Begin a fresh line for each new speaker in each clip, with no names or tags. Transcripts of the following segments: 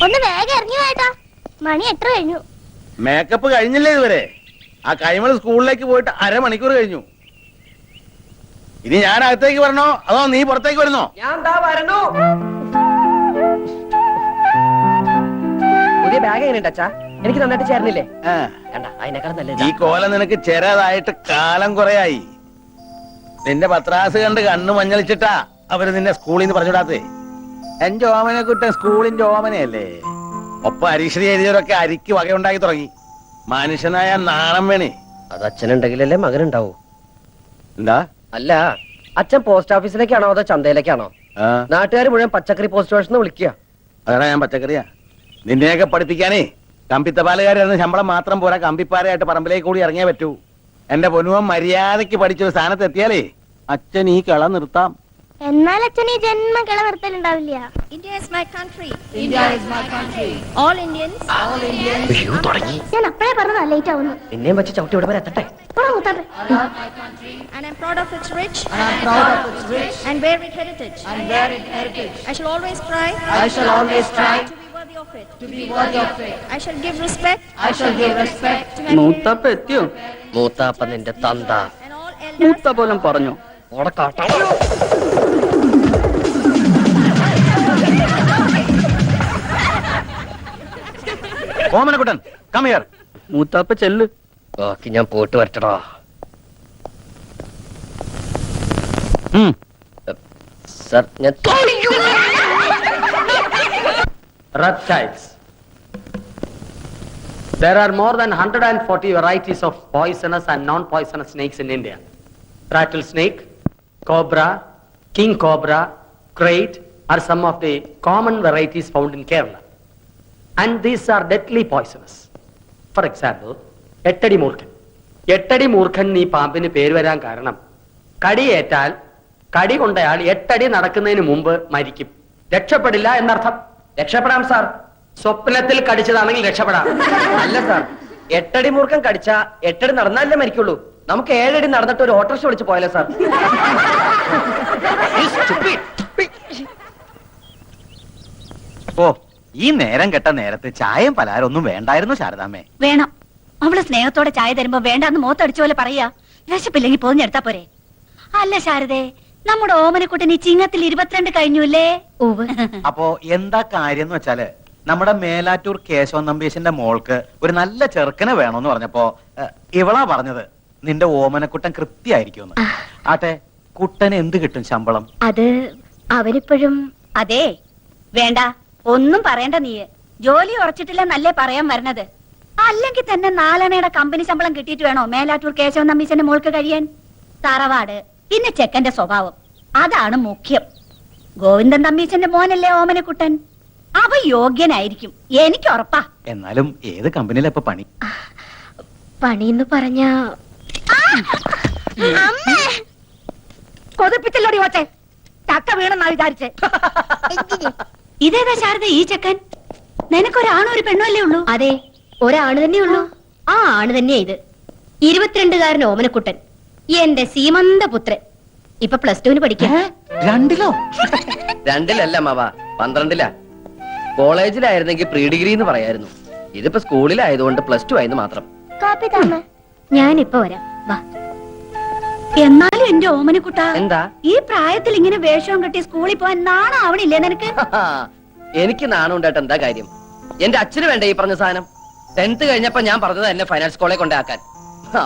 ഒന്ന് വേഗം ഇറങ്ങി വേട്ടാ, മണി എത്ര കഴിഞ്ഞു?
മേക്കപ്പ് കഴിഞ്ഞില്ലേ ഇതുവരെ? ആ കൈമൾ സ്കൂളിലേക്ക് പോയിട്ട് അരമണിക്കൂർ കഴിഞ്ഞു. ഇനി ഞാൻ അകത്തേക്ക് വരണോ അതോ നീ പുറത്തേക്ക് വരുന്നോ?
ഞാൻ വരണു. പുതിയ ബാഗ് എങ്ങനെയുണ്ട് അച്ഛാ? എനിക്ക് നന്നായിട്ട് ചേർന്നില്ലേ? അതിനേക്കാൾ നല്ലത്.
ഈ കോല നിനക്ക് ചെറുതായിട്ട് കാലം കുറയായി. നിന്റെ പത്രാസ് കണ്ട് കണ്ണു മഞ്ഞളിച്ചിട്ടാ അവര് നിന്നെ സ്കൂളിൽ നിന്ന് പറഞ്ഞുവിടാത്തേ. എന്റെ ഓമനെ കുട്ടൻ സ്കൂളിന്റെ ഓമനയല്ലേ. ഒപ്പം അരീക്ഷണി എഴുതിയവരൊക്കെ അരിക്ക് വകയുണ്ടാക്കി തുടങ്ങി. മനുഷ്യനായ നാണം വേണേ.
അത് അച്ഛനുണ്ടെങ്കിലല്ലേ മകനുണ്ടാവൂ.
എന്താ?
അല്ല, അച്ഛൻ പോസ്റ്റ് ഓഫീസിലേക്കാണോ അതോ ചന്തയിലേക്കാണോ? നാട്ടുകാർ മുഴുവൻ പച്ചക്കറി പോസ്റ്റ് സ്റ്റേഷൻ വിളിക്കുക.
അതാണ് ഞാൻ പച്ചക്കറിയാ. നിന്നെയൊക്കെ പഠിപ്പിക്കാനേ കമ്പിത്തപാലുകാരായിരുന്ന ശമ്പളം മാത്രം പോരാ, കമ്പിപ്പാരയായിട്ട് പറമ്പിലേക്ക് കൂടി ഇറങ്ങിയേ പറ്റൂ. എന്റെ പൊന്നുവൻ മര്യാദയ്ക്ക് പഠിച്ചൊരു സ്ഥാനത്ത് എത്തിയാലേ അച്ഛൻ ഈ കള നിർത്താം.
എന്നാൽ അച്ഛൻ ഈ ജന്മ കള നിർത്തലുണ്ടാവില്ല.
India is my country. India is my country. All Indians. All Indians.
അയ്യോ, തുടങ്ങി.
ഞാൻ അപ്പഴേ പറഞ്ഞതാ ലേറ്റ് ആവുന്നു.
നിന്നെയും വെച്ച് ചവിട്ടി ഇവിടെ വരെ എത്തട്ടെ.
And I'm proud of its rich. And I'm proud of its rich. And varied heritage. And varied heritage. I shall always try.
I shall always try.
To be worthy of it. To be worthy of it. I shall give respect.
I shall give respect.
മൂത്തപ്പ എത്തിയോ?
മൂത്താപ്പ നിന്റെ തന്ത.
And all elders.
മൂത്ത പോലും പറഞ്ഞു.
Omanakuttan come here.
മൂത്താപ്പ ചെല്ല്.
ബാക്കി ഞാൻ പോയിട്ട് വരട്ടടാ. സർ, ഞാൻ
Reptiles. There are more than 140 varieties of poisonous and non-poisonous snakes in India. Rattlesnake, cobra, king cobra, crate are some of the common varieties found in Kerala. And these are deadly poisonous. For example, എട്ടടി മൂർഖൻ. എട്ടടി മൂർഖൻ ഈ പാമ്പിന് പേര് വരാൻ കാരണം കടിയേറ്റാൽ കടി കൊണ്ടയാൾ 8 അടി നടക്കുന്നതിന് മുമ്പ് മരിക്കും. രക്ഷപ്പെടില്ല എന്നർത്ഥം. രക്ഷപ്പെടാം സാർ. സ്വപ്നത്തിൽ കടിച്ചതാണെങ്കിൽ രക്ഷപ്പെടാം.
അല്ല സാർ, 8 അടി മൂർഖൻ കടിച്ച 8 അടി നടന്നാലേ മരിക്കുള്ളൂ. നമുക്ക് 7 അടി നടന്നിട്ട് ഒരു ഓട്ടോറിക്ഷ വിളിച്ച് പോയാലോ സാർ?
ഓ, ഈ നേരം കെട്ട നേരത്ത് ചായയും പലഹാരം ഒന്നും വേണ്ടായിരുന്നു ശാരദാമ്മേ.
വേണം. അവള് സ്നേഹത്തോടെ ചായ തരുമ്പോ വേണ്ടാന്ന് മോത്തടിച്ച പോലെ പറയാ. വിശപ്പില്ലെങ്കിൽ പോഞ്ഞെടുത്താ പോരെ. അല്ല ശാരദേ, നമ്മുടെ ഓമനക്കുട്ടൻ ഈ ചിങ്ങത്തിൽ 22 കഴിഞ്ഞുല്ലേ?
അപ്പോ എന്താ കാര്യം എന്ന് വെച്ചാല് നമ്മുടെ മേലാറ്റൂർ കേശവൻ നമ്പീശന്റെ മോൾക്ക് ഒരു നല്ല ചെറുക്കനെ വേണോന്ന് പറഞ്ഞപ്പോ ഇവളാ പറഞ്ഞത് നിന്റെ ഓമനക്കുട്ടൻ കൃത്യായിരിക്കും. ആട്ടെ, കുട്ടന് എന്ത് കിട്ടും ശമ്പളം?
അത് അവരിപ്പോഴും അതെ. വേണ്ട, ഒന്നും പറയണ്ട. നീ ജോലി ഉറച്ചിട്ടില്ല നല്ലേ പറയാൻ വരണത്. അല്ലെങ്കിൽ തന്നെ 4 അണയുടെ കമ്പനി ശമ്പളം കിട്ടിയിട്ട് വേണോ മേലാറ്റൂർ കേശവൻ നമ്പീശന്റെ മോൾക്ക് കഴിയാൻ? തറവാട്, പിന്നെ ചെക്കന്റെ സ്വഭാവം, അതാണ് മുഖ്യം. ഗോവിന്ദൻ തമ്പീശന്റെ മോനല്ലേ ഓമനക്കുട്ടൻ. അവ യോഗ്യനായിരിക്കും, എനിക്ക് ഉറപ്പാ.
എന്നാലും ഏത് കമ്പനിയിലെ ഇപ്പൊ പണി?
പണിന്ന് പറഞ്ഞ കൊതിപ്പിച്ചല്ലോടി ഓച്ചെ. ചക്ക വീണെന്നാ വിചാരിച്ചേ. ഇതേതാ ശാരദ ഈ ചെക്കൻ? നിനക്കൊരാണോ ഒരു പെണ്ണോ അല്ലേ ഉള്ളൂ?
അതെ, ഒരാണ് തന്നെ ഉള്ളൂ. ആ ആണ് തന്നെയാ ഇത്. 22-കാരൻ ഓമനക്കുട്ടൻ, എന്റെ സീമന്ത പുത്രൻ. ഇപ്പൊ +2 പഠിക്കാം.
2-ലോ?
2-ലല്ല മാവാ, 12-ലാ. കോളേജിലായിരുന്നെങ്കിൽ പ്രീ ഡിഗ്രി എന്ന് പറയായിരുന്നു. ഇതിപ്പോ സ്കൂളിലായതുകൊണ്ട് +2 ആയെന്ന് മാത്രം.
കാപ്പി താമ.
ഞാനിപ്പോ വരാം, വാ. എന്നാലും എന്റെ ഓമനക്കുട്ട,
എന്താ
ഈ പ്രായത്തിൽ ഇങ്ങനെ വേഷവും കെട്ടി സ്കൂളിൽ പോവാൻ നാണാവണില്ലേ നിനക്ക്?
എനിക്ക് നാണം ഉണ്ടായിട്ട് എന്താ കാര്യം? എന്റെ അച്ഛന് വേണ്ട ഈ പറഞ്ഞ സാധനം. 10th കഴിഞ്ഞപ്പോ ഞാൻ പറഞ്ഞത് എന്നെ ഫൈനാൻസ് കോളേജ് കൊണ്ടാക്കാൻ.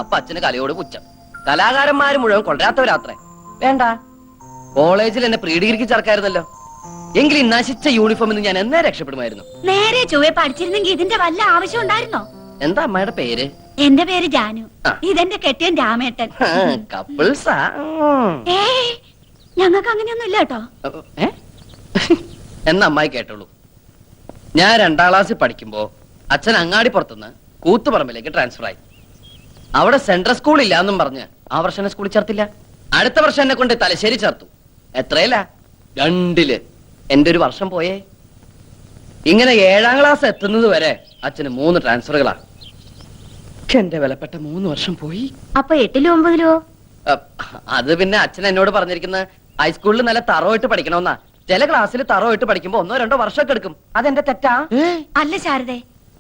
അപ്പൊ അച്ഛന് കലയോട് പുച്ഛം. കലാകാരന്മാര് മുഴുവൻ കൊണ്ടുവരാത്തവരാത്രേ. വേണ്ട, കോളേജിൽ എന്നെ പ്രീ ഡിഗ്രിക്ക് ചേർക്കായിരുന്നല്ലോ. എങ്കിൽ ഈ നശിച്ച യൂണിഫോമിൽ നിന്ന് ഞാൻ എന്നേ രക്ഷപ്പെടുമായിരുന്നു.
നേരെ ചൊവ്വെ പഠിച്ചിരുന്നെങ്കിൽ ഇതിന്റെ വല്ല ആവശ്യം ഉണ്ടായിരുന്നോ?
എന്താ അമ്മയുടെ പേര്?
എന്റെ പേര് ജാനു. ഇതെന്റെ കെട്ടിയൻ രാമേട്ടൻ.
കപ്പിൾസാ?
ഏയ്, ഞങ്ങൾക്ക് അങ്ങനെയൊന്നും ഇല്ല കേട്ടോ.
എന്നാ അമ്മായി കേട്ടോളൂ. ഞാൻ 2ാം ക്ലാസ്സിൽ പഠിക്കുമ്പോ അച്ഛൻ അങ്ങാടിപ്പുറത്തുനിന്ന് കൂത്തുപറമ്പിലേക്ക് ട്രാൻസ്ഫർ ആയി. അവിടെ സെൻട്രൽ സ്കൂൾ ഇല്ല എന്നും പറഞ്ഞ് ആ വർഷം സ്കൂളിൽ ചേർത്തില്ല. അടുത്ത വർഷം എന്നെ കൊണ്ട് തലശ്ശേരി ചേർത്തു. എത്രയില്ല? 2-ല്. എന്റെ ഒരു വർഷം പോയേ. ഇങ്ങനെ 7ാം ക്ലാസ് എത്തുന്നത് വരെ അച്ഛന് 3 ട്രാൻസ്ഫറുകളാ. എന്റെ വിലപ്പെട്ട 3 വർഷം പോയി.
അപ്പൊ 8-ലോ 9-ലോ?
അത് പിന്നെ അച്ഛൻ എന്നോട് പറഞ്ഞിരിക്കുന്നത് ഹൈസ്കൂളിൽ നല്ല തറവായിട്ട് പഠിക്കണമെന്നാ. ചില ക്ലാസ്സിൽ തറവായിട്ട് പഠിക്കുമ്പോ 1-2 വർഷമൊക്കെ എടുക്കും. അതെന്റെ തെറ്റാ?
അല്ല ശാരദേ,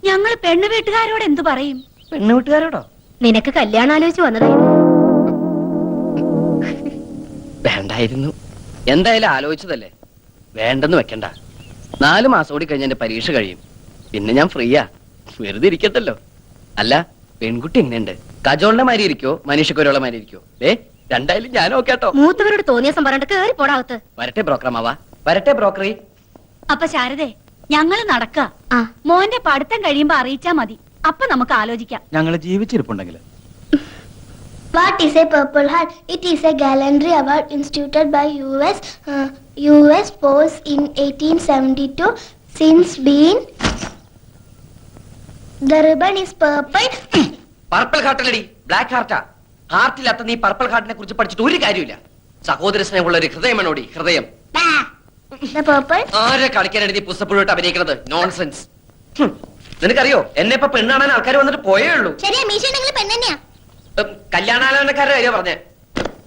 ഞങ്ങള് പെണ്ണു വീട്ടുകാരോട് എന്തു പറയും?
പെണ്ണു വീട്ടുകാരോടോ?
നിനക്ക് കല്യാണം ആലോചിച്ച് വന്നതായിരുന്നു.
വേണ്ടായിരുന്നു. എന്തായാലും ആലോചിച്ചതല്ലേ, വേണ്ടെന്ന് വെക്കണ്ട. 4 മാസം കൂടി കഴിഞ്ഞ എന്റെ പരീക്ഷ കഴിയും. പിന്നെ ഞാൻ ഫ്രീയാ, വെറുതെ ഇരിക്കട്ടല്ലോ. അല്ല, പെൺകുട്ടി എങ്ങനെയുണ്ട്? കജോളിന്റെ മാതിരി ഇരിക്കോ മനീഷക്കൊരുള്ള മാതിരി ഇരിക്കോ? രണ്ടായാലും ഞാൻ ഓക്കേട്ടോ.
മൂത്തവരോട് തോന്നിയ പറഞ്ഞിട്ട് കേറി പോടാവത്ത്.
വരട്ടെ ബ്രോക്കറമാവാ, വരട്ടെ ബ്രോക്കറി.
അപ്പൊ ശാരദേ, ഞങ്ങള് നടക്ക.
ആ.
മോന്റെ പഠിത്തം കഴിയുമ്പോ അറിയിച്ചാ മതി. അപ്പൊ നമുക്ക് ആലോചിക്കാം.
ഞങ്ങൾ ജീവിച്ചിരിപ്പുണ്ടെങ്കിൽ.
What is a Purple Heart? It is a gallantry award instituted by US Force in 1872. Since been, the ribbon is purple.
Purple ഹാർട്ടല്ലടി, ബ്ലാക്ക് ഹാർട്ടാ. ഹാർട്ടില്ലാത്ത നീ പർപ്പിൾ ഹാർട്ടിനെ കുറിച്ച് പഠിച്ചിട്ട് ഒരു കാര്യമില്ല. സഹോദര സ്നേഹമുള്ള ഒരു ഹൃദയമാണോടി ഹൃദയം.
The purple.
ആരെ കളിക്കാനാണ് നീ പുസ്തകപ്പുഴോട്ട് അഭിനയിക്കുന്നത്? നോൺസെൻസ്. നിനക്കറിയോ, എന്നെ ഇപ്പൊ പെണ്ണാണാൻ ആൾക്കാർ വന്നിട്ട് പോയേ ഉള്ളൂ.
ശരിയാ, മീശ ഉണ്ടെങ്കിൽ പെണ്ണെന്നെയാ.
കല്യാണാലോചനക്കാരുടെ കാര്യം പറഞ്ഞേ.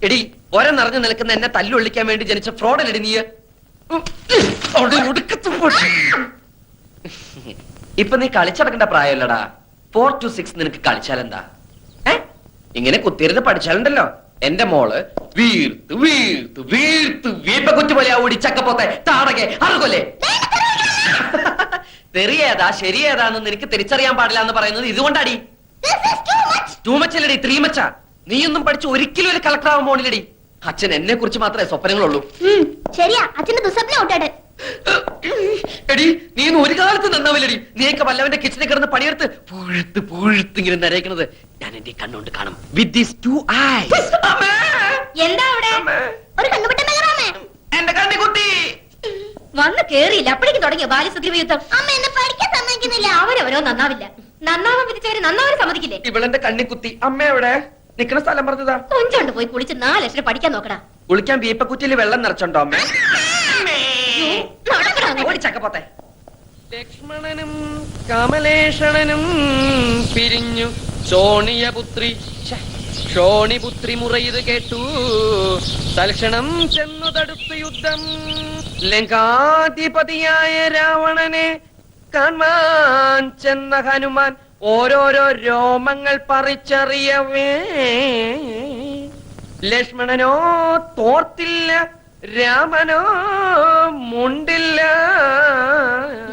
എടി, ഒര നിറഞ്ഞു നിൽക്കുന്ന എന്നെ തല്ലുള്ളിക്കാൻ വേണ്ടി ജനിച്ച ഫ്രോഡല്ലടി നീ. ഇപ്പൊ നീ കളിച്ചടക്കേണ്ട പ്രായമല്ലടാ. 4 to 6 നിനക്ക് കളിച്ചാലെന്താ? ഇങ്ങനെ കുത്തിയിരുന്ന് പഠിച്ചാലുണ്ടല്ലോ, എന്റെ മോള് വീർത്ത് വീർത്ത് വീർത്ത് വീപ്പ കുറ്റുപോലെ ഓടി ചക്കപ്പോത്തെ താടകെ അറുകൊല്ലേ. തെറിയേതാ ശരിയേതാന്ന് നിനക്ക് തിരിച്ചറിയാൻ പാടില്ല എന്ന് പറയുന്നത് ഇതുകൊണ്ടാടി. ടൂ മച്ചല്ലടി, 3 മച്ച. നീയൊന്നും പഠിച്ച് ഒരിക്കലും ഒരു കളക്ടർ ആവാൻ പോണില്ലടി. അച്ഛൻ എന്നെ കുറിച്ച് മാത്രമേ സ്വപ്നങ്ങളുള്ളൂ.
ശരിയാ, അച്ഛന്റെ ദുസ്വപ്നം ഔട്ടാട്.
എടി, നീ ഒന്നും ഒരു കാലത്ത് നന്നാവില്ലടി. നീയൊക്കെ വല്ലവന്റെ കിച്ചണിൽ കിടന്ന് പണിയെടുത്ത് പുഴുത്ത് പുഴുത്ത് ഇങ്ങനെ നരയ്ക്കുന്നത് ഞാൻ എന്റെ കണ്ണുകൊണ്ട് കാണും. With these 2 eyes.
എന്താ അവിടെ?
ഒരു കണ്ണുപെട്ട മെഗറാമേ.
എന്റെ കണ്ണി കുത്തി.
വന്ന് കേറിയില്ല, അപ്പോഴേക്കും തുടങ്ങിയ ബാല്യസുഗ്രീവ യുദ്ധം.
അമ്മ എന്നെ പഠിക്കാൻ സമ്മതിക്കുന്നില്ല.
അവരവരോ നന്നാവില്ല. നന്നാവാൻ വിധിച്ചവര് നന്നാവാൻ സമ്മതിക്കില്ലേ?
ഇവളെന്റെ കണ്ണി കുത്തി. അമ്മ എവിടെ? നിക്കണ സ്ഥലം പറഞ്ഞതാ.
കൊഞ്ചോണ്ട് പോയി കുളിച്ച് 4 ലക്ഷം പഠിക്കാൻ നോക്കടാ.
കുളിക്കാൻ വീപ്പക്കുറ്റിയിൽ വെള്ളം നിറച്ചുണ്ടോ അമ്മ?
നടക്കടാ അങ്ങോട്ട്.
ഓടിച്ചക്കപ്പോത്തെ. ലക്ഷ്മണനും കമലേഷണനും പിരിഞ്ഞു ശോണിയപുത്രി ശോണിപുത്രി മുറയത് കേട്ടു. തൽക്ഷണം ചെന്നു തടുത്തു യുദ്ധം. ലങ്കാധിപതിയായ രാവണനെ കാണാൻ ചെന്ന ഹനുമാൻ ഓരോരോ രോമങ്ങൾ പറിച്ചറിയവേ. ലക്ഷ്മണനോ തോർത്തില്ല, രാമനോ മുണ്ടില്ല.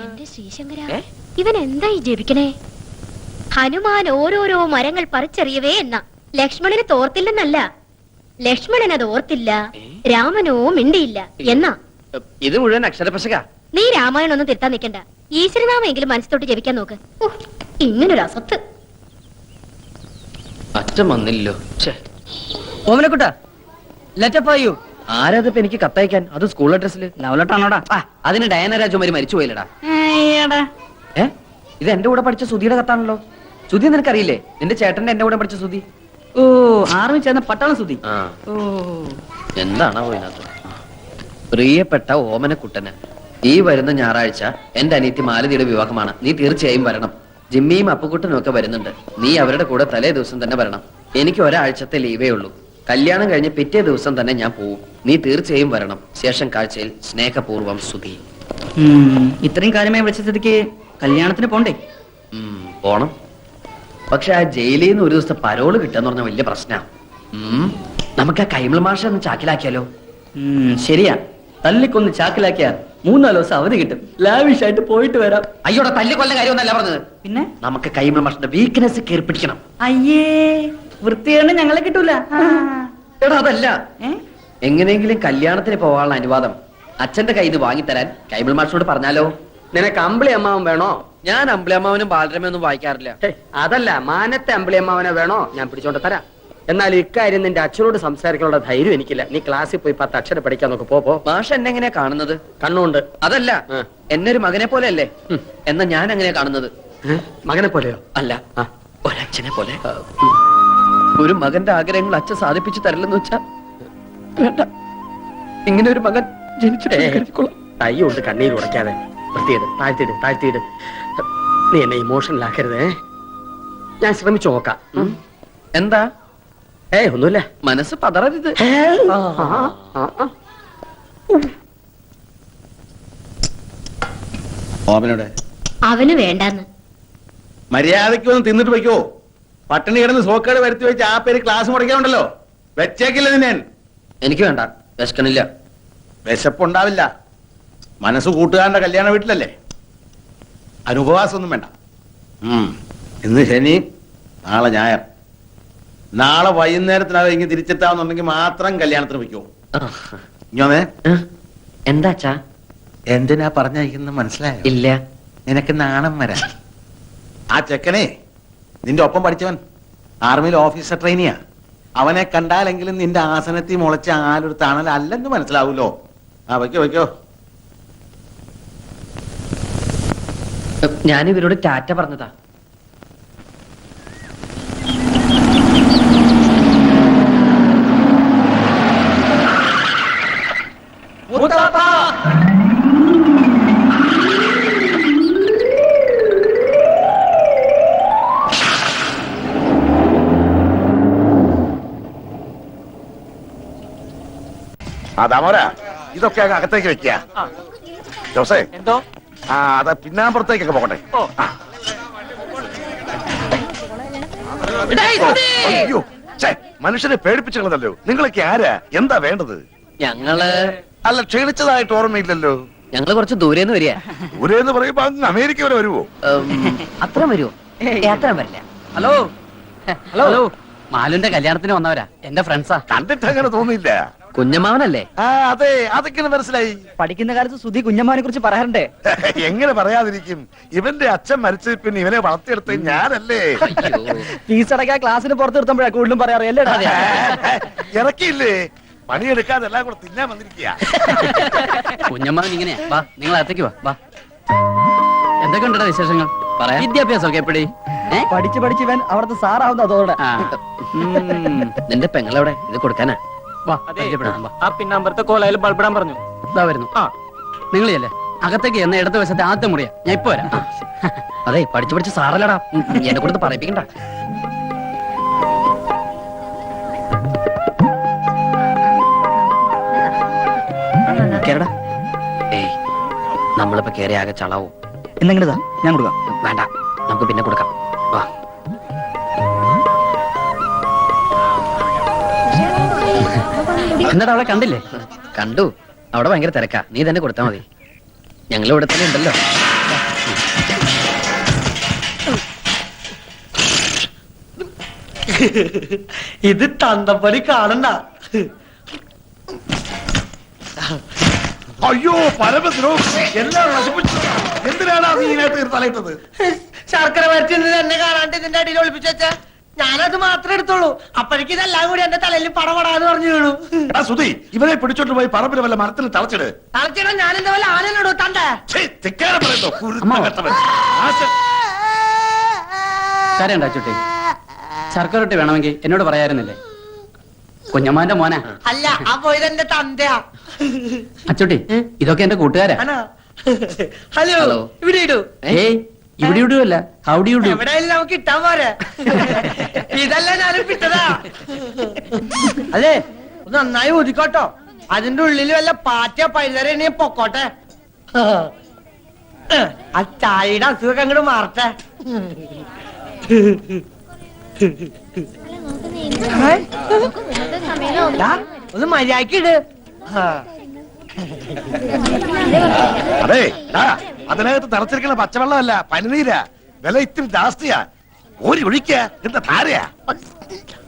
എന്റെ ശ്രീശങ്കര, ഇവൻ എന്തായി ജപിക്കണേ? ഹനുമാൻ ഓരോരോ മരങ്ങൾ പറിച്ചെറിയവേ എന്ന. ലക്ഷ്മണന് തോർത്തില്ലെന്നല്ല, ലക്ഷ്മണൻ അത് ഓർത്തില്ല, രാമനോ മിണ്ടിയില്ല എന്നാ.
ഇത് മുഴുവൻ അക്ഷരപശക.
നീ രാമായണം ഒന്നും തിരുത്താൻ നിൽക്കണ്ട. ഈശ്വരനാമെങ്കിലും മനസ്സിലോട്ട് ജപിക്കാൻ നോക്ക്. ഇങ്ങനൊരു അസത്ത്.
അച്ഛൻ വന്നില്ലോ.
Omanakutta, letter for you.
ആരാതിപ്പോ എനിക്ക് കത്തയക്കാൻ? അത് സ്കൂൾ അഡ്രസ്സില്.
ലവ് ലെറ്റർ ആണോടാ?
അതിന് ഡയന രാജകുമാരി മരിച്ചു പോയില്ലടാ. ഇത് എന്റെ കൂടെ പഠിച്ച സുധിയുടെ കത്താണല്ലോ. സുധി നിനക്കറിയില്ലേ? നിന്റെ ചേട്ടന്റെ എന്റെ കൂടെ പഠിച്ച സുധി.
ഓ, ആർമി ചേർന്ന പട്ടാളം സുധി. ഓ,
എന്താണോ ഇതിനകത്ത്? പ്രിയപ്പെട്ട ഓമനക്കുട്ടന്, ഈ വരുന്ന ഞായറാഴ്ച എന്റെ അനിയത്തി മാലതിയുടെ വിവാഹമാണ്. നീ തീർച്ചയായും വരണം. ജിമ്മിയും അപ്പുക്കുട്ടനും ഒക്കെ വരുന്നുണ്ട്. നീ അവരുടെ കൂടെ തലേ ദിവസം തന്നെ വരണം. എനിക്ക് ഒരാഴ്ചത്തെ ലീവേ ഉള്ളൂ. കല്യാണം കഴിഞ്ഞ് പിറ്റേ ദിവസം തന്നെ ഞാൻ പോവും. നീ തീർച്ചയായും വരണം. ശേഷം കാഴ്ചയിൽ സ്നേഹപൂർവം സുധി.
ഇത്രയും കാര്യമായി വിളിച്ച സ്ഥിതിക്ക് കല്യാണത്തിന് പോണ്ടേ?
പോണം. പക്ഷെ ആ ജയിലിൽ നിന്ന് ഒരു ദിവസത്തെ പരോള് കിട്ടാന്ന് പറഞ്ഞ വലിയ പ്രശ്നമാണ്. നമുക്ക് ആ കൈമൾ മാഷ ഒന്ന് ചാക്കിലാക്കിയാലോ?
ശരിയാ, തല്ലിക്കൊന്ന് ചാക്കിലാക്കിയാ 3-4 ദിവസം അവധി കിട്ടും. ലാവിഷായിട്ട് പോയിട്ട് വരാം.
അയ്യോടെ തല്ലി കൊല്ല കാര്യമൊന്നല്ല പറഞ്ഞത്.
പിന്നെ
നമുക്ക് കൈമൾ മാഷിന്റെ വീക്ക്നെസ് കയറി പിടിക്കണം.
അയ്യേ, വൃത്തിയാണ് ഞങ്ങളെ കിട്ടൂല.
എടാ അതല്ല, എങ്ങനെയെങ്കിലും കല്യാണത്തിന് പോകാനുള്ള അനുവാദം അച്ഛന്റെ കയ്യിൽ നിന്ന് വാങ്ങിത്തരാൻ കൈമൾ മാഷിനോട് പറഞ്ഞാലോ?
നിനക്ക് അമ്പിളി അമ്മാവൻ വേണോ?
ഞാൻ അമ്പിളിയമ്മാവനും ബാലരമയൊന്നും വായിക്കാറില്ല.
അതല്ല, മാനത്തെ അമ്പിളി അമ്മാവനെ വേണോ? ഞാൻ പിടിച്ചോണ്ട് തരാം. എന്നാൽ ഇക്കാര്യം നിന്റെ അച്ഛനോട് സംസാരിക്കാനുള്ള ധൈര്യം എനിക്കില്ല. നീ ക്ലാസ്സിൽ പോയി 10 അക്ഷരം പഠിക്കാൻ നോക്ക്. പോ.
മാഷ് എന്നെ എങ്ങനെയാ കാണുന്നത്?
കണ്ണുണ്ട്.
അതല്ല, എന്നെ ഒരു മകനെ പോലെ അല്ലേ? എന്നാ ഞാൻ എങ്ങനെയാ കാണുന്നത്?
മകനെ പോലെയോ?
അല്ല, ഒരച്ഛനെ പോലെ. ഒരു മകന്റെ ആഗ്രഹങ്ങൾ അച്ഛൻ സാധിപ്പിച്ചു തരില്ലെന്ന് വെച്ചാ വേണ്ട. ഇങ്ങനെ ഒരു മകൻ ജനിച്ചിട്ട്
തൈ കൊണ്ട് കണ്ണീര് ഉടയ്ക്കാതെ വൃത്തിയിട്. താഴ്ത്തിയിട്. നീ എന്നെ ഇമോഷണൽ ആക്കരുതേ. ഞാൻ ശ്രമിച്ചു നോക്കാം.
എന്താ?
ഒന്നുമില്ല.
മനസ്സ് പതറരുത്.
ഓമനോടെ
അവന് വേണ്ടാന്ന്.
മര്യാദയ്ക്ക് ഒന്ന് തിന്നിട്ട് വയ്ക്കോ. പട്ടിണി കിടന്ന് സോക്കേട് വരുത്തി വെച്ച് ആ പേര് ക്ലാസ് മുടക്കാനുണ്ടല്ലോ. വെച്ചേക്കില്ല നിന്നെ.
എനിക്ക് വേണ്ട, വിശക്കണില്ല.
വിശപ്പുണ്ടാവില്ല. മനസ്സ് കൂട്ടുകാരന്റെ കല്യാണ വീട്ടിലല്ലേ, അനുപവാസമൊന്നും വേണ്ട. ഇന്ന് ശനി, നാളെ ഞായർ. നാളെ വൈകുന്നേരത്തിനകം ഇങ്ങനെ തിരിച്ചെത്താവുന്നുണ്ടെങ്കിൽ മാത്രം കല്യാണത്തിന് വയ്ക്കോ. ഇങ്ങനെ
എന്താ അച്ഛാ?
എന്തിനാ പറഞ്ഞയക്കുന്ന മനസ്സിലായോ?
ഇല്ല.
നിനക്ക് നാണം വരാ. ആ ചെക്കനെ നിന്റെ ഒപ്പം പഠിച്ചവൻ ആർമിയിൽ ഓഫീസർ ട്രെയിനിയാ. അവനെ കണ്ടാലെങ്കിലും നിന്റെ ആസനത്തിൽ മുളച്ച ആലൊരു തണൽ അല്ലെന്ന് മനസ്സിലാവൂലോ. ആ വയ്ക്കോ വയ്ക്കോ.
ഞാൻ ഇവരോട് ടാറ്റ പറഞ്ഞതാ.
ദാമോര, ഇതൊക്കെ അങ്ങ് അകത്തേക്ക് വെക്കുക. ജോസേ,
എന്തോ?
ആ അത് പിന്നാമ്പുറത്തേക്കൊക്കെ പോകട്ടെ. അയ്യോ, മനുഷ്യനെ പേടിപ്പിച്ചല്ലോ. നിങ്ങളൊക്കെ ആരാ? എന്താ വേണ്ടത്?
ഞങ്ങള്
അല്ല, ക്ഷീണിച്ചതായിട്ട് ഓർമ്മയില്ലല്ലോ.
ഞങ്ങള് കുറച്ച് ദൂരേന്ന് വരിക.
ദൂരെന്ന് പറയുമ്പോ അങ്ങ് അമേരിക്ക വരെ വരുവോ?
അത്ര വരുമോ? അത്ര വരില്ല. ഹലോ ഹലോ, മാലുന്റെ കല്യാണത്തിന് വന്നവരാ, എന്റെ ഫ്രണ്ട്സാ.
കണ്ടിട്ട് അങ്ങനെ തോന്നിയില്ല.
കുഞ്ഞമ്മാവനല്ലേ?
ആ അതെ, അതൊക്കെ മനസ്സിലായി.
പഠിക്കുന്ന കാലത്ത് സുധി കുഞ്ഞമ്മാനെ കുറിച്ച് പറയാറുണ്ടേ.
എങ്ങനെ പറയാതിരിക്കും? ഇവന്റെ അച്ഛൻ മരിച്ചത് പിന്നെ ഇവനെ വളർത്തിയെടുത്ത് ഞാനല്ലേ.
ഫീസ് അടയ്ക്കാൻ ക്ലാസ്സിന് പുറത്ത് നിർത്തുമ്പോഴാ കൂടുതലും പറയാറ് അല്ലേ?
ഇറക്കിയില്ലേ? പണിയെടുക്കാതെ എല്ലാം കൂടെ തിന്നാൻ വന്നിരിക്കുക.
കുഞ്ഞമ്മാവൻ ഇങ്ങനെയാ. വാ, നിങ്ങൾ അകത്തേക്ക് വാ. വാ, എന്തൊക്കെ ഉണ്ടോ വിശേഷങ്ങൾ? പറയാം. വിദ്യാഭ്യാസമൊക്കെ എപ്പടി?
പഠിച്ച് പഠിച്ച് ഇവൻ അവിടുത്തെ സാറാവുന്ന അതോടെ.
നിന്റെ പെങ്ങളെവിടെ? ഇത് കൊടുക്കാനാ? വാ,
ആ പിന്നാമ്പറത്തെ കോലയിൽ ബൾബിടാൻ പറഞ്ഞു.
ഇതാ വരുന്നു. നിങ്ങളിയല്ലേ അകത്തേക്ക് എന്ന ഇടത് വശത്തെ ആദ്യത്തെ മുറിയാ. ഞാൻ ഇപ്പൊ വരാം. അതെ, പഠിച്ചു പഠിച്ച് സാറല്ലടാ, എന്നെ കൊടുത്ത് പറയിപ്പിക്കണ്ട. കേരടാ. ഏയ്, നമ്മളിപ്പോ കേറി ആകെ ചളാവോ.
എന്തെങ്കിലും ഞാൻ കൊടുക്കാം.
വേണ്ട, നമുക്ക് പിന്നെ കൊടുക്കാം. വാ. എന്നിട്ട് അവളെ കണ്ടില്ലേ? കണ്ടു. അവിടെ ഭയങ്കര തിരക്കാ. നീ തന്നെ കൊടുത്താ മതി. ഞങ്ങൾ ഇവിടെ തന്നെ ഉണ്ടല്ലോ.
ഇത് തന്തപ്പടി കാണണ്ട.
അയ്യോ പരമദ്രോഹി, എല്ലാം നശിപ്പിച്ചു. എന്തിനാണ് നീ ഇതിനകത്ത് തലയിട്ടത്?
ശർക്കര വരച്ച് എന്നെ കാണാണ്ട് ഇതിന്റെ അടിയിൽ ഒളിപ്പിച്ചു വെച്ചാ ഞാനത് മാത്രമേ എടുത്തോളൂ. അപ്പോഴേക്ക് ഇതെല്ലാം കൂടി എന്റെ തലയിൽ പടപടാന്ന് പറഞ്ഞു വീണു.
സുധി, ഇവനെ പിടിച്ചോണ്ട് പോയി പറമ്പിലെ വല്ല മരത്തിൽ തളച്ചിട്.
തളച്ചിടാൻ ഞാൻ എന്താ പോലെ ആനലോടൂ തണ്ടേ.
കാര്യണ്ടാ ചുട്ടി, ശർക്കര റൊട്ടി വേണമെങ്കിൽ എന്നോട് പറയാറുന്നില്ലേ? കുഞ്ഞമ്മാന്റെ മോനാ.
അല്ല, ആ പോയത് എന്റെ തന്തയാ.
അച്ചുട്ടി, ഇതൊക്കെ എന്റെ കൂട്ടുകാരാ.
ഹലോ, ഇവിടെ ഇടൂ.
ഏയ്, ഇവിടെ ഇടുവല്ല, ഹൗഡി ഇടൂ.
എവിടെയായാലും നമുക്ക് ഇട്ടാൻ പോരെ. ഇതല്ല ഞാനും വിട്ടതാ. അതെ, ഒന്ന് നന്നായി ഒതുക്കോട്ടോ. അതിന്റെ ഉള്ളിൽ വല്ല പാറ്റ പൈതറ പൊക്കോട്ടെ. ആ ചായയുടെ അസുഖം അങ്ങോട്ട് മാറട്ടെ. ഒന്ന് മര്യാദക്കിട്.
അതെ, അതിനകത്ത് തറച്ചിരിക്കുന്ന പച്ചവെള്ളമല്ല, പനിനീരാ. വില ഇത്തിരി ജാസ്തിയാ. ഓരി ഒഴിക്ക. എന്താ ധാരയാ?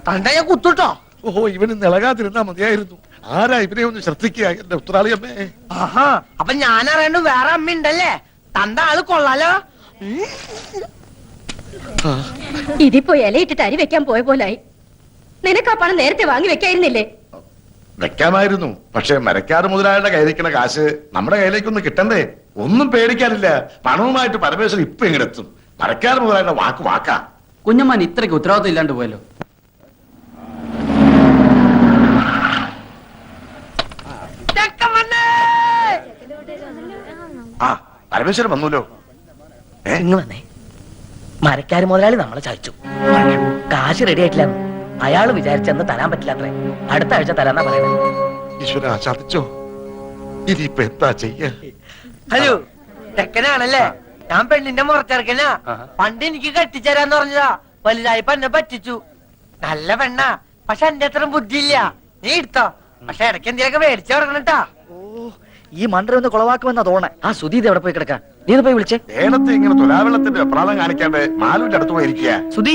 തണ്ട ഞാൻ കുത്തുട്ടോ.
ഓഹോ, ഇവന് നിളകാതിരുന്നാ മതിയായിരുന്നു. ആരാ ഇവനെ ഒന്ന് ശ്രദ്ധിക്കുക, എന്റെ ഉത്തരാളി അമ്മേ.
ആഹാ, അപ്പൊ ഞാൻ അറിയണ്ട വേറെ അമ്മ ഉണ്ടല്ലേ? തന്റെ ആള് കൊള്ളാലോ.
ഇതിപ്പോ ഇലയിട്ടിട്ട് അരി വെക്കാൻ പോയ പോലായി. നിനക്ക് ആ പണം നേരത്തെ വാങ്ങി വെക്കായിരുന്നില്ലേ?
വെക്കാമായിരുന്നു. പക്ഷെ മരക്കാട് മുതലാളിയുടെ കയ്യിരിക്കുന്ന കാശ് നമ്മുടെ കയ്യിലേക്കൊന്നും കിട്ടണ്ടേ? ഒന്നും പേടിക്കാനില്ല. പണവുമായിട്ട് പരമേശ്വരൻ ഇപ്പൊ എങ്ങനെത്തും? മരക്കാട് മുതലാളിയുടെ വാക്ക് വാക്കാ.
കുഞ്ഞമ്മാൻ ഇത്രയ്ക്ക് ഉത്തരവാദിത്വം ഇല്ലാണ്ട് പോയല്ലോ.
ആ, പരമേശ്വരൻ വന്നൂലോ.
ഇങ്ങ് വന്നേ. മരക്കാര് മുതലാളി നമ്മളെ ചതിച്ചു. കാശ് റെഡി ആയിട്ടില്ല. അയാള് വിചാരിച്ചെന്ന് തരാൻ പറ്റില്ല അത്രേ. അടുത്ത ആഴ്ച തരാന്നാ പറയുന്നത്.
ഈശ്വരാ, ചതിച്ചോ? ഇനിയിപ്പൊ എന്താ ചെയ്യ?
ഹലോ,
ചെക്കനാണല്ലേ? ഞാൻ പെണ്ണിന്റെ മുറച്ചെറുക്കനാ. പണ്ട് എനിക്ക് കെട്ടിച്ചേരാന്ന് പറഞ്ഞതാ. വലുതായപ്പോ എന്നെ പറ്റിച്ചു. നല്ല പെണ്ണാ, പക്ഷെ എന്റെ അത്ര ബുദ്ധിയില്ല. നീ എടുത്തോ, പക്ഷെ ഇടയ്ക്ക് എന്തെങ്കിലുമൊക്കെ മേടിച്ചു കൊടുക്കണട്ടാ.
ഈ മണ്ടര ഒന്ന് കുളവാക്കുമെന്നാ തോന്നേ. ആ സുധീത് എവിടെ പോയി കിടക്കാൻ? നീ ഒന്ന് പോയി വിളിച്ചേ.
നേരത്തെ ഇങ്ങനെ തുലാവെള്ളത്തിന്റെ വെപ്രാളം കാണിക്കാണ്ട് മാലുവിന്റെ അടുത്ത് പോയിരിക്കുക.
സുധി,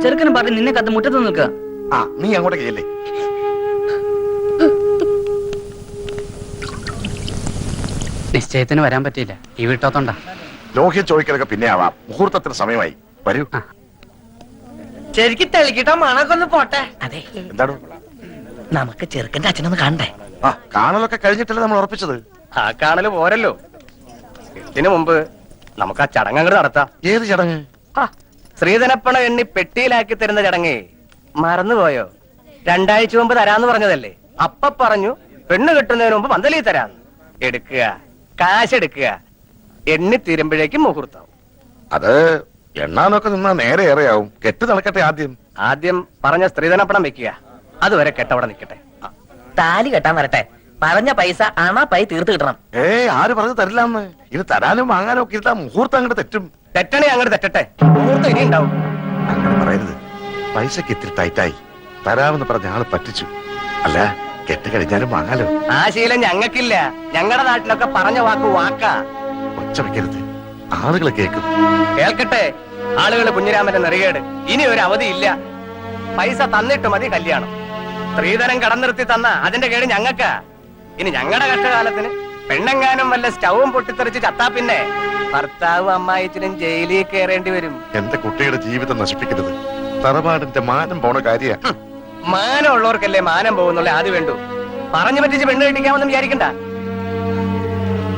ചെറുക്കനും പറഞ്ഞ് നിന്നെ കത്ത് മുറ്റത്ത് നിൽക്കുക.
ആ നീ അങ്ങോട്ട് കയ്യല്ലേ.
നിശ്ചയത്തിന് വരാൻ പറ്റിയില്ല, ഈ വീട്ടോത്തോണ്ടാ.
ലോഹ്യ ചോദിക്കലൊക്കെ പിന്നെ ആവാം. മുഹൂർത്തത്തിന് സമയമായി. വരൂ.
ശരിക്കും തെളിക്കിട്ടോ മണൊക്കെ ഒന്ന് പോട്ടെ. അതെ,
എന്താണ്?
നമുക്ക് ചെറുക്കന്റെ അച്ഛനൊന്ന് കാണണ്ടേ?
ആ കാണലൊക്കെ കഴിഞ്ഞിട്ടല്ലേ നമ്മൾ ഉറപ്പിച്ചത്.
ആ കാണല് പോരല്ലോ, ഇതിനു മുമ്പ് നമുക്ക് ആ ചടങ്ങ് അങ്ങോട്ട് നടത്താം.
ഏത് ചടങ്ങ്?
ശ്രീധനപ്പണ എണ്ണി പെട്ടിയിലാക്കി തരുന്ന ചടങ്ങേ. മറന്നുപോയോ? 2 ആഴ്ച മുമ്പ് തരാന്ന് പറഞ്ഞതല്ലേ. അപ്പ പറഞ്ഞു പെണ്ണ് കെട്ടുന്നതിന് മുമ്പ് പന്തലി തരാന്ന്. എടുക്കുക, കാശ് എടുക്കുക, എണ്ണി തീരുമ്പോഴേക്കും മുഹൂർത്തം.
അത് എണ്ണാനൊക്കെ നിന്നാ നേരെ ഏറെയാവും. കെട്ട് നടക്കട്ടെ ആദ്യം.
ആദ്യം പറഞ്ഞ സ്ത്രീധനപ്പണം വെക്കുക, അതുവരെ കെട്ടവിടെ നിൽക്കട്ടെ.
താലി കെട്ടാൻ വരട്ടെ. പറഞ്ഞ പൈസ പൈ തീർത്ത് കിട്ടണം.
ആര് പറഞ്ഞു തരില്ലാന്ന്? ഇത് തരാനും വാങ്ങാനും ഒക്കെ ഇരുത്താ മുഹൂർത്തം അങ്ങോട്ട് തെറ്റും.
തെറ്റണേ അങ്ങോട്ട് തെറ്റട്ടെ, മുഹൂർത്തം ഇനി ഉണ്ടാവും.
അങ്ങനെ പറയരുത്. പൈസക്ക് ഇത്തിരി ടൈറ്റായി. തരാമെന്ന് പറഞ്ഞ ആള് പറ്റിച്ചു. അല്ല, കെട്ട് കഴിഞ്ഞാലും വാങ്ങാലോ.
ആ ശീലം ഞങ്ങൾക്കില്ല. ഞങ്ങളുടെ നാട്ടിലൊക്കെ പറഞ്ഞ വാക്ക് വാക്കാ.
ഒച്ച വെക്കരുത്, ആളുകൾ കേൾക്കും.
കേൾക്കട്ടെ ആളുകള്. കുഞ്ഞിരാമന്റെ നെറികേട് ഇനി ഒരു അവധിയില്ല. പൈസ തന്നിട്ട് മതി കല്യാണം. സ്ത്രീധനം കടന്നിർത്തി തന്ന അതിന്റെ കേട് ഞങ്ങൾക്കാ. ഇനി ഞങ്ങളുടെ കഷ്ടകാലത്തിന് പെണ്ണെങ്ങാനും വല്ല സ്റ്റൗവും പൊട്ടിത്തെറിച്ച് ചത്താ പിന്നെ ഭർത്താവ് അമ്മായിച്ചനും ജയിലിൽ കയറേണ്ടി വരും.
എന്റെ കുട്ടിയുടെ ജീവിതം നശിപ്പിക്കരുത്. തറവാടിന്റെ മാനം പോണ കാര്യ.
മാനം ഉള്ളവർക്കല്ലേ മാനം പോകുന്നുള്ള ആദ്യം വേണ്ടു. പറഞ്ഞു പറ്റിച്ച് പെണ്ണ് കെട്ടിക്കാമെന്ന് വിചാരിക്കണ്ട.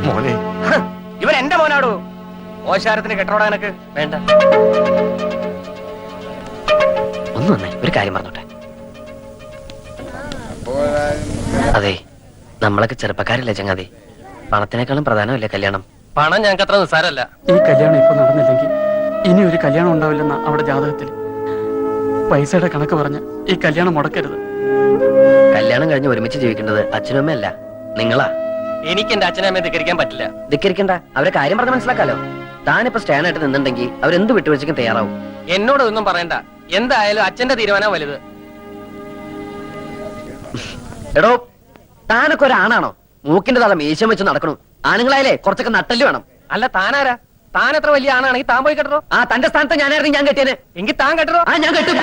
മോനെ,
ഇവൻ എന്റെ മോനാടോ. ഓശാരത്തിന് കെട്ടോടാ എനക്ക് വേണ്ട.
ഒന്ന് വന്നേ, ഒരു കാര്യം പറഞ്ഞോട്ടെ. അതെ, നമ്മളൊക്കെ ചെറുപ്പക്കാരല്ലേ ചങ്ങാതി. പണത്തിനേക്കാളും പ്രധാനമല്ലേ കല്യാണം?
പണം ഞങ്ങൾക്ക് അത്ര നിസ്സാരല്ല.
ഈ കല്യാണം ഇപ്പൊ നടന്നില്ലെങ്കിൽ ഇനി ഒരു കല്യാണം ഉണ്ടാവില്ലെന്ന അവിടെ ജാതകത്തിൽ. പൈസയുടെ കണക്ക് പറഞ്ഞ് ഈ കല്യാണം മുടക്കരുത്.
കല്യാണം കഴിഞ്ഞ് ഒരുമിച്ച് ജീവിക്കേണ്ടത് അച്ഛനും അമ്മയല്ല, നിങ്ങളാ.
എനിക്ക് എന്റെ അച്ഛനെ അമ്മയെ ധിക്കരിക്കാൻ പറ്റില്ല.
ധിക്കരിക്കണ്ട, അവരെ കാര്യം പറഞ്ഞ് മനസ്സിലാക്കാലോ. താനിപ്പോ സ്റ്റാൻഡായിട്ട് നിന്നുണ്ടെങ്കിൽ അവരെന്ത് വിട്ടുവീഴ്ചയ്ക്കും തയ്യാറാവും.
എന്നോട് ഒന്നും പറയണ്ട. എന്തായാലും അച്ഛന്റെ തീരുമാനം വലുത്.
എടോ, താനൊക്കെ ഒരാണാണോ? മൂക്കിന്റെ തല മീശം വെച്ച് നടക്കണു. ആണുങ്ങളായാലേ കുറച്ചൊക്കെ നട്ടല് വേണം.
അല്ല താനാരാ? താൻ എത്ര വലിയ ആണാണെങ്കിൽ താൻ പോയി കെട്ടോ.
ആ തന്റെ സ്ഥാനത്ത് ഞാനായിരുന്നു ഞാൻ കെട്ടിയത്.
എങ്കിൽ താൻ കെട്ടോ.
ആ ഞാൻ കെട്ടും.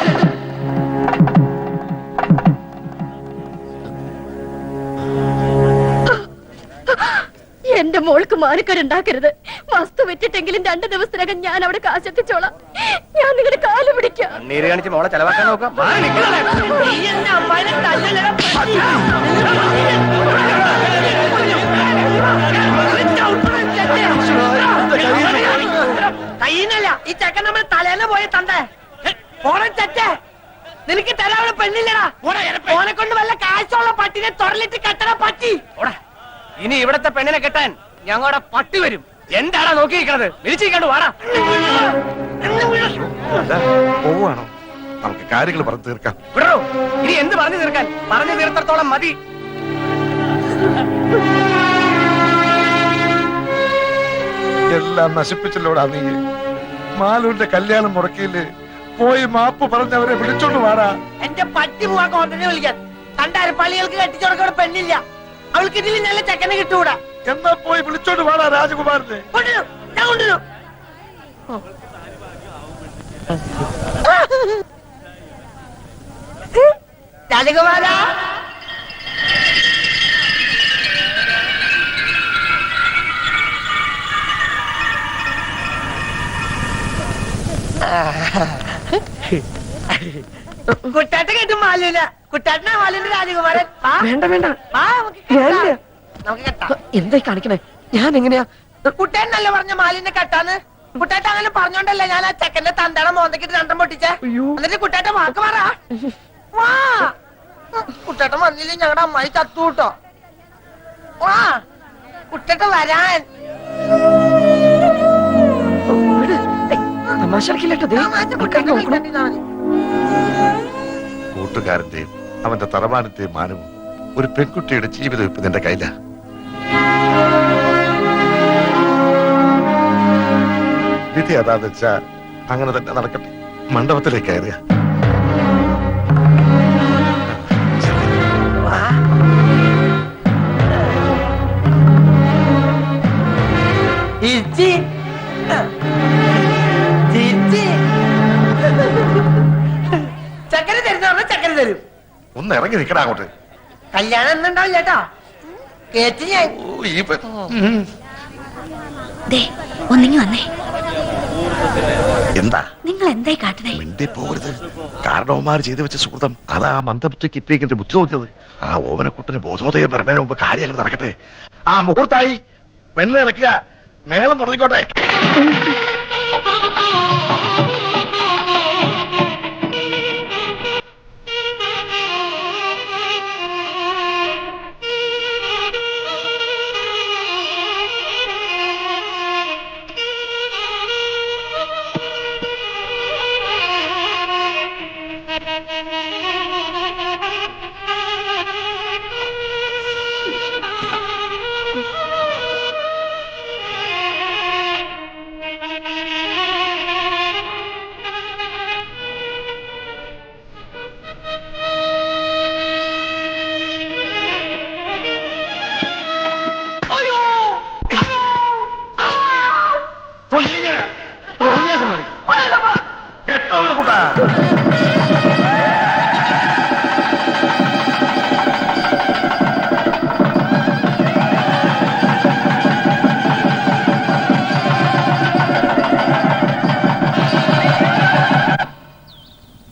എന്റെ മോൾക്ക് മാനക്കേടുണ്ടാക്കരുത്. വസ്തു വിറ്റിട്ടെങ്കിലും 2 ദിവസത്തിനകം ഞാൻ അവിടെ കാശെത്തിച്ചോളാം. ഞാൻ നിങ്ങളുടെ കാല് പിടിക്കാം.
നീര് കാണിച്ച് മോളെ ചെലവാക്കാൻ നോക്കാം.
കയ്യിന്നല്ല, ഈ ചെക്കൻ നമ്മൾ തലേന്ന് പോയി തണ്ടേ. നിനക്ക് തരാനുള്ള പെണ്ണില്ലടാ. ഓനെ കൊണ്ട് വല്ല കാശുള്ള പട്ടിനെ തൊടലിട്ട് കെട്ടണ പട്ടി.
ഇനി ഇവിടത്തെ പെണ്ണിനെ കെട്ടാൻ ഞങ്ങളുടെ പട്ടി വരും. എന്താടാ നോക്കിയിരിക്കണത്? വിളിച്ചിരിക്കണ്ടു വാടാ.
പോവാണോ? നമുക്ക് കാര്യങ്ങൾ പറഞ്ഞു തീർക്കാം.
വിടറോ, ഇനി എന്ത് പറഞ്ഞു തീർക്കാൻ? പറഞ്ഞു തീർത്തോളം മതി.
എല്ലാം നശിപ്പിച്ചല്ലോടാ നീ. മാലുവിന്റെ കല്യാണം മുടക്കിയില്ലേ? പോയി മാപ്പ് പറഞ്ഞവരെ വിളിച്ചോണ്ട് വാടാ.
എന്റെ പട്ടി പോവാ കോട്ടനെ വിളിക്കാൻ. കണ്ടാര് പള്ളികൾക്ക് കെട്ടിച്ചോടക്കോടെ പെണ്ണില്ല. അവൾക്ക് ഇതിൽ നല്ല ചെക്കനെ കിട്ടൂടാ.
എന്നാ പോയി വിളിച്ചോണ്ട് വാടാ രാജകുമാരനെ.
കൊണ്ടുവരൂ, ഞാൻ കൊണ്ടുവരൂ. രാജകുമാരാ, കുട്ടാട്ട കേട്ടു മാലൂല. കുട്ടാട്ടനാ മാലുവിന്റെ രാജകുമാരൻ.
വേണ്ട വേണ്ട,
നമുക്ക് കെട്ടാം.
എന്തായി കാണിക്കണേ? ഞാൻ എങ്ങനെയാ?
കുട്ടേനല്ലേ പറഞ്ഞ മാലിന്റെ കെട്ടാന്ന്? കുട്ടേട്ട അങ്ങനെ പറഞ്ഞോണ്ടല്ലേ ഞാൻ ആ ചെക്കന്റെ തന്തട മോന്തക്കിട്ട് 2 പൊട്ടിച്ചേ. എന്നിട്ട് കുട്ടേട്ട വാക്ക് പറ. വാ, കുട്ടേട്ട വന്നില്ലേ ഞങ്ങളുടെ അമ്മായി ചത്തു കൂട്ടോ. വാ കുട്ടേട്ട വരാൻ.
തമാശ
കൂട്ടുകാരന്റെയും അവന്റെ തറവാടിന്റെയും മാനവും ഒരു പെൺകുട്ടിയുടെ ജീവിതം ഇപ്പൊ നിന്റെ കയ്യിലാ. വിധി അതാന്ന് വെച്ചാ അങ്ങനെ തന്നെ നടക്കട്ടെ. മണ്ഡപത്തിലേക്ക് കയറുക.
ഇച്ചി. ചിച്ചി. ചക്കര തരുന്ന ചക്കര തരും.
ഒന്ന് ഇറങ്ങി നിൽക്കടാ അങ്ങോട്ട്.
കല്യാണം എന്നുണ്ടാവില്ല കേട്ടോ. കേട്ടി ഞാൻ.
ഓ, ഈ പെ-
ദേ ഒന്നിങ്ങി വന്നേ.
എന്താ
നിങ്ങൾ എന്തായി കാട്ടണേ?
മിണ്ടി പോകരുത്. കാരണവന്മാർ ചെയ്തു വെച്ച സുഹൃതം അതാ മന്ദബുദ്ധിക്ക് ഇത്രയ്ക്ക് ബുദ്ധി തോന്നിയത്. ആ ഓമനക്കുട്ടന് ബോധോദയം വരുന്നതിന് മുമ്പ് കാര്യങ്ങൾ നടക്കട്ടെ. ആ മുഹൂർത്തായി പെണ്ണ് ഇറക്കുക, മേളം തുടങ്ങിക്കോട്ടെ.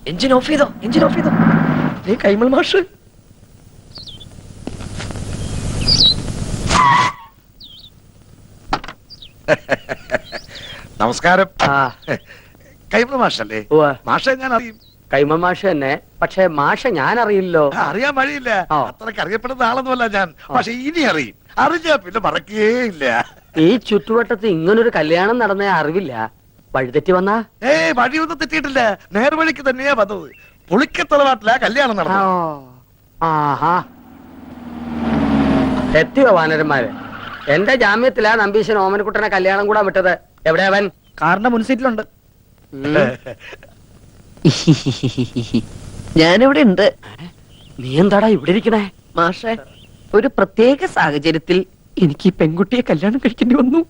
എഞ്ചിൻ ഓഫ് ചെയ്തോ, എഞ്ചിൻ ഓഫ് ചെയ്തോ. കൈമൾ മാഷ്
നമസ്കാരം.
ആ
കൈമള മാഷല്ലേ?
ഉവ്വ.
മാഷെ ഞാൻ അറിയും.
കൈമ മാഷ തന്നെ. പക്ഷെ മാഷ ഞാൻ അറിയില്ലോ.
അറിയാൻ വഴിയില്ല.
ആ.
അത്രക്ക് അറിയപ്പെടുന്ന ആളൊന്നുമല്ല ഞാൻ. പക്ഷെ ഇനി അറിയും. അറിഞ്ഞാ പിന്നെ മറക്കേയില്ല.
ഈ ചുറ്റുവട്ടത്ത് ഇങ്ങനൊരു കല്യാണം നടന്ന അറിവില്ല. വഴിതെറ്റി വന്നാ
വഴിയൊന്നും തെറ്റിയിട്ടില്ല. നേർവഴിക്ക് തന്നെയാ വന്നത്. പുളിക്കത്തറവാട്ടിലാ കല്യാണം നടന്നത്.
ആഹാ എത്തിയോ വാനരന്മാര്? എന്റെ ജാമ്യത്തിലാ നമ്പീശൻ ഓമനക്കുട്ടനെ കല്യാണം കൂടാൻ വിട്ടത്. എവിടെ അവൻ?
കാറിന്റെ മുൻസീറ്റിലുണ്ട്.
ഉം.
ഞാനിവിടെ ഉണ്ട്.
നീ എന്താടാ ഇവിടെ ഇരിക്കണേ?
മാഷെ, ഒരു പ്രത്യേക സാഹചര്യത്തിൽ എനിക്ക് ഈ പെൺകുട്ടിയെ കല്യാണം കഴിക്കേണ്ടി വന്നു.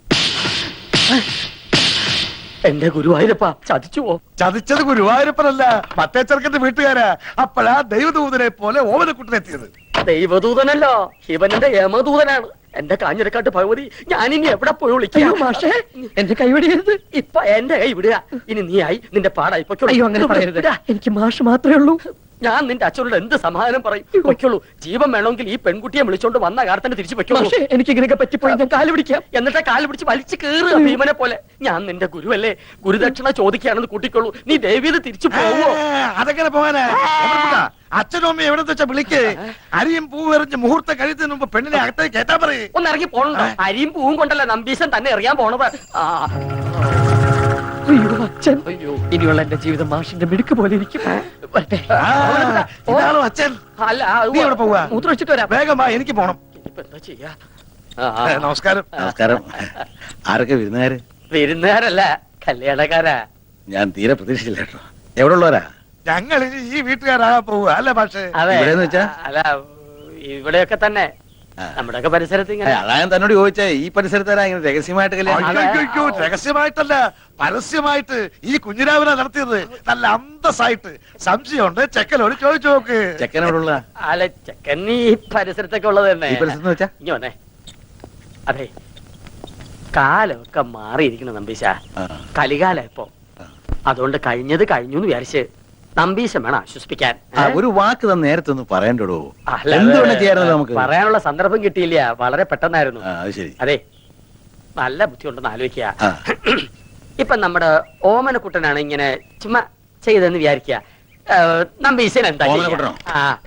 എന്റെ ഗുരുവായൂരപ്പ ചതിച്ചുവോ?
ചതിച്ചത് ഗുരുവായൂരപ്പനല്ല, മറ്റേ ചെറുക്കന്റെ വീട്ടുകാരാ. അപ്പോഴാ ദൈവദൂതനെ പോലെ ഓമനക്കുട്ടനെത്തിയത്.
ദൈവദൂതനല്ലോ, ശിവനന്റെ യമദൂതനാണ്. എന്റെ കാഞ്ഞിരക്കാട്ട് ഭഗവതി, ഞാനിനി എവിടെ പോയി വിളിക്കാം?
മാഷെ, എന്റെ കൈവിടരുത്.
ഇപ്പൊ എന്റെ കൈ വിടുക. ഇനി നീ ആയി നിന്റെ പാടായി പൊയ്ക്കോളൂ.
അയ്യോ, അങ്ങനെ പറയരുത്. എനിക്ക് മാഷ് മാത്രമേ ഉള്ളൂ.
ഞാൻ നിന്റെ അച്ഛനോട് എന്ത് സമാധാനം പറയും? പൊയ്ക്കോളൂ. ജീവൻ വേണമെങ്കിൽ ഈ പെൺകുട്ടിയെ വിളിച്ചോണ്ട് വന്ന കാലത്തന്നെ തിരിച്ചു പൊയ്ക്കോളൂ.
മാഷെ, എനിക്ക് ഇങ്ങനെയൊക്കെ പറ്റിപ്പോയി. ഞാൻ കാല് പിടിക്കാം.
എന്നിട്ട് കാല് പിടിച്ച് വലിച്ചു കേറുക ഭീമനെ പോലെ. ഞാൻ നിന്റെ ഗുരുവല്ലേ, ഗുരുദക്ഷിണ ചോദിക്കുകയാണെന്ന് കൂട്ടിക്കോളൂ. നീ ദേവിയത് തിരിച്ചു പോവോ?
അതെങ്ങനെ പോകാനാ? അച്ഛനും അമ്മയും എവിടെ വെച്ചാ വിളിക്ക്. അരിയും പൂവെറിഞ്ഞ് മുഹൂർത്തം കഴിയുന്നതിന് മുമ്പ് പെണ്ണിനെ അകത്തേക്ക് കേട്ടാ പറയേ.
ഒന്ന് ഇറങ്ങി പോണോ? അരിയും പൂവും കൊണ്ടല്ല നമ്പീശൻ തന്നെ എറിയാൻ പോണത്.
അയ്യോ അച്ഛൻ, അയ്യോ, ഇനിയുള്ള എന്റെ ജീവിതം മാഷിന്റെ മിടുക്ക് പോലെ ഇരിക്കും. വരട്ടെ.
ഇതാണോ അച്ഛൻ?
അല്ല,
നീ എവിടെ പോവാ?
മൂത്രം ഒഴിച്ചിട്ട് വരാം.
വേഗം വാ, എനിക്ക് പോണം.
ഇനിയിപ്പോ എന്താ ചെയ്യാ?
നമസ്കാരം.
നമസ്കാരം. ആരൊക്കെ വിരുന്നുകാര്?
വിരുന്നുകാരല്ല, കല്യാണക്കാരാ.
ഞാൻ തീരെ പ്രതീക്ഷിച്ചില്ല കേട്ടോ. എവിടെ ഉള്ളവരാ?
ഞങ്ങൾ ഇനി ഈ വീട്ടുകാരാ പോവുക അല്ലേ പക്ഷേ?
അതെ.
ഇവിടെന്ന് വെച്ചാ?
അല്ല, ഇവിടെയൊക്കെ തന്നെ നമ്മുടെയൊക്കെ പരിസരത്ത് ഇങ്ങനെ.
അതാ ഞാൻ തന്നോട് ചോദിച്ചേ, ഈ പരിസരത്താരാ ഇങ്ങനെ രഹസ്യമായിട്ട് കല്യാണം?
അയ്യോ, രഹസ്യമായിട്ടല്ല, പരസ്യമായിട്ട് ഈ കുഞ്ഞിരാവിനെ നടത്തിയത്. നല്ല അന്തസ്സായിട്ട്. സംശയമുണ്ട്, ചെക്കനോട് ചോദിച്ചു നോക്ക്.
ചെക്കൻ എവിടെ ഉള്ള?
അല്ല, ചെക്കൻ ഈ പരിസരത്തൊക്കെ ഉള്ളത് തന്നെ.
ഈ പരിസരത്ത് വെച്ചാ?
ഇനി വന്നേ. അതെ, കാലമൊക്കെ മാറിയിരിക്കണം നമ്പീശ. കലികാലം ഇപ്പൊ. അതുകൊണ്ട് കഴിഞ്ഞത് കഴിഞ്ഞു എന്ന് വിചാരിച്ച് നമ്പീശം വേണം ആശ്വസിപ്പിക്കാൻ.
ഒരു വാക്ക് തന്നെ നേരത്തെ ഒന്ന് പറയണ്ടോ?
അല്ല,
എന്തുകൊണ്ട് ചെയ്യാറുണ്ട് നമുക്ക്?
പറയാനുള്ള സന്ദർഭം കിട്ടിയില്ല, വളരെ പെട്ടെന്നായിരുന്നു.
അത് ശരി.
അതെ, നല്ല ബുദ്ധിയുണ്ടെന്ന് ആലോചിക്കുക.
ആ.
ഇപ്പൊ നമ്മുടെ ഓമനക്കുട്ടനാണ് ഇങ്ങനെ ചുമ്മാ ചെയ്തെന്ന് വിചാരിക്കുക. നമ്പീശൻ എന്താ
ഓമനക്കുട്ടനോ?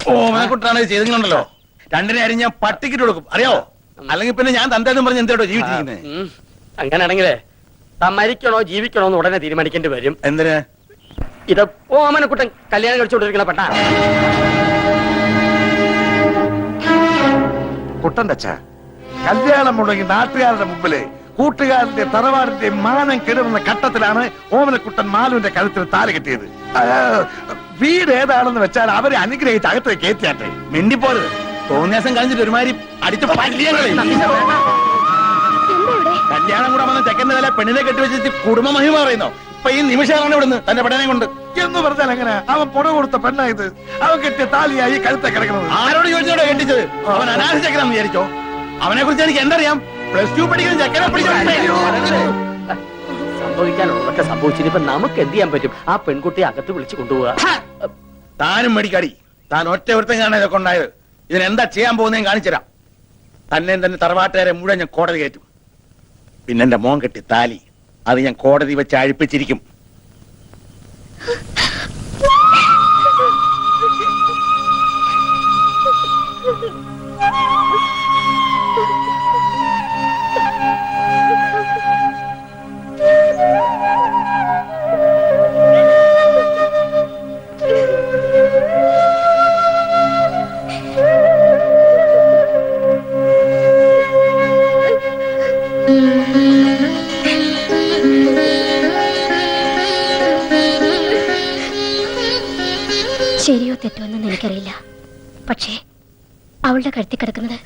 ഓമനക്കുട്ടനാണ് ചെയ്തിട്ടുണ്ടല്ലോ. രണ്ടിനെ അരി ഞാൻ പട്ടിക്കിട്ട് കൊടുക്കും, അറിയാവോ? അല്ലെങ്കിൽ പിന്നെ ഞാൻ തന്തേന്നും പറഞ്ഞ് എന്തോ ജീവിച്ചിരിക്കുന്നത്.
അങ്ങനെയാണെങ്കിലേ താൻ മരിക്കണോ ജീവിക്കണോ എന്ന് ഉടനെ തീരുമാനിക്കേണ്ടി വരും.
എന്തിന്?
ഇത് ഓമനക്കുട്ടൻ കല്യാണം കഴിച്ചുകൊണ്ടിരിക്കണ പെട്ട
കുട്ടന്റെ അച്ഛ, കല്യാണം മുടങ്ങി നാട്ടുകാരുടെ മുമ്പില് കൂട്ടുകാരന്റെ തറവാടിന്റെ മാനം കെടുന്ന ഘട്ടത്തിലാണ് ഓമനക്കുട്ടൻ മാലുവിന്റെ കഴുത്തിൽ താലി കെട്ടിയത്. വീട് ഏതാണെന്ന് വെച്ചാൽ അവരെ അനുഗ്രഹിച്ച് അകത്ത് കയറ്റിയാട്ടെ.
മിണ്ടിപ്പോരുത്. തോന്നിയാസം കഴിഞ്ഞിട്ട് ഒരുമാതിരി അടിച്ച് പല്ലിയങ്ങളെ. കല്യാണം കൂടെ വന്ന ചെക്കന്റെ തല പെണ്ണിനെ കെട്ടിവെച്ചിട്ട് കുടുംബ മഹിമ പറയുന്നോ? ഇപ്പൊ ഈ നിമിഷമാണ് ഇവിടുന്ന് തന്റെ പെണ്ണനെ കൊണ്ട്
എന്ന് പറഞ്ഞാൽ എങ്ങനെ? അവൻ പുറ കൊടുത്ത പെണ്ണായത്. അവൻ കെട്ടിയ താലിയായി കഴുത്തെ കിടക്കുന്നത്.
ആരോട് ചോദിച്ചോടെ കെട്ടിച്ചത്? അവൻ അനാഥ ചെക്കനാന്ന് വിചാരിച്ചോ? അവനെ കുറിച്ച് എനിക്ക് എന്തറിയാം? +2 പഠിക്കുന്ന ചെക്കനെ
സംഭവിക്കാനുള്ളതൊക്കെ സംഭവിച്ചിട്ട് നമുക്ക് എന്ത് ചെയ്യാൻ പറ്റും? ആ പെൺകുട്ടിയെ അകത്ത് വിളിച്ചു കൊണ്ടുപോവുക.
താനും മേടിക്കാടി. താൻ ഒറ്റ ഒരുത്തം കാണാൻ ഇതൊക്കെ ഉണ്ടായത്. ഇതിനെന്താ ചെയ്യാൻ പോകുന്നതും കാണിച്ചുതരാം. തന്നെ തന്നെ തറവാട്ടുകാരെ മുഴുവൻ ഞാൻ കോടതി കയറ്റും. പിന്നെ എന്റെ മോൻ കെട്ടി താലി അത് ഞാൻ കോടതി വെച്ച് അഴിപ്പിച്ചിരിക്കും.
ശരിയോ തെറ്റോ എന്ന് എനിക്കറിയില്ല. പക്ഷേ അവളുടെ കഴുത്തി കിടക്കുന്നത്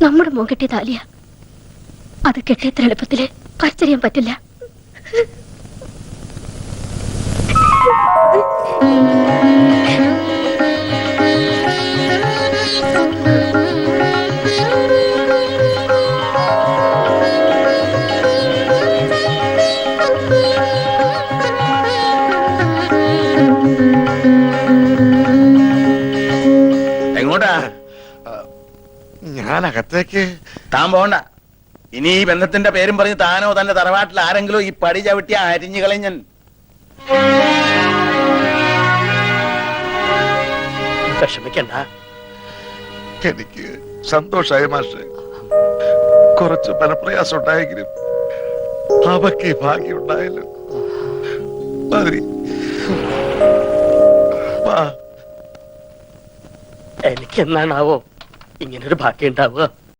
നമ്മുടെ മോൻ കെട്ടിയ താലിയ. അത് കെട്ടിയത്ര എളുപ്പത്തില് പറിച്ചറിയാൻ പറ്റില്ല.
എങ്ങോട്ടാ?
ഞാൻ അകത്തേക്ക്.
താൻ പോകണ്ട. ഇനി ഈ ബന്ധത്തിന്റെ പേരും പറഞ്ഞ് താനോ തന്റെ തറവാട്ടിൽ ആരെങ്കിലും ഈ പടി ചവിട്ടി അരിഞ്ഞു കളഞ്ഞൻ.
വിഷമിക്കണ്ട.
എനിക്ക് സന്തോഷായ മാഷെ. കുറച്ച് ബലപ്രയാസം ഉണ്ടായെങ്കിലും അവക്ക് ഭാഗ്യം ഉണ്ടായല്ലോ. മതി.
എനിക്ക് എന്നാണാവോ ഇങ്ങനൊരു ഭാഗ്യം ഉണ്ടാവുക?